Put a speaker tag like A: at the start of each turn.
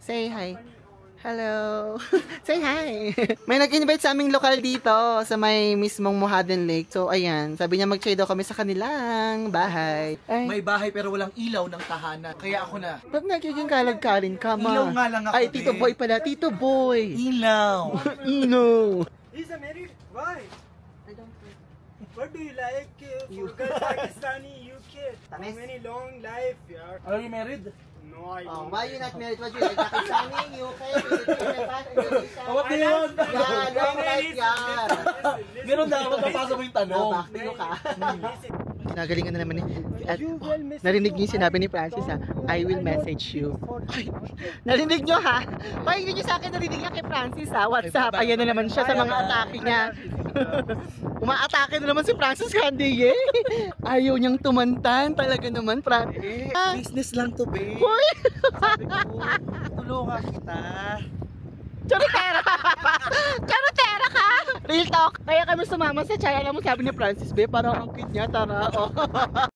A: Say hi. Hello. Say hi. May nag-invite sa aming lokal dito sa may mismong Mohaden Lake. So, ayan. Sabi niya mag-stay daw kami sa kanilang bahay. Ay.
B: May bahay pero walang ilaw ng tahanan. Kaya ako na.
A: Ba't nagiging kalag-kalin ka, ma?
B: Ilaw nga lang ako.
A: Ay, Tito Boy pala. Tito Boy.
B: Ilaw.
A: Ino.
C: He's a married. Why?
A: I don't know.
C: What do you like? Furqan, Pakistani, UK. How many long life? Yeah.
B: Are you married?
C: No, I
A: Oh,
C: don't.
A: why you not married? What you like? Pakistani, UK, Indonesia.
B: What do you want?
A: Yeah, long life yan.
B: Meron dapat mapasa mo yung tanong.
A: Bakit ka? Nagalingan na naman at narinig niyo yung sinabi ni Francis ha, I will message you. Ay, narinig niyo ha? Pakinggan niyo sa akin, narinig niya kay Francis ha, WhatsApp, ayan na naman siya sa mga atake niya. Umaatake na naman si Francis Candy eh. Ayaw niyang tumantan, talaga naman Francis.
B: Business lang to, babe.
A: Hoy!
B: Sabi ko, tulungan kita.
A: Charotera! Charotera ka! Real talk! Kaya kami sumama sa channel mo, sabi ni Francis, be, parang ang cute niya, tara. Oh.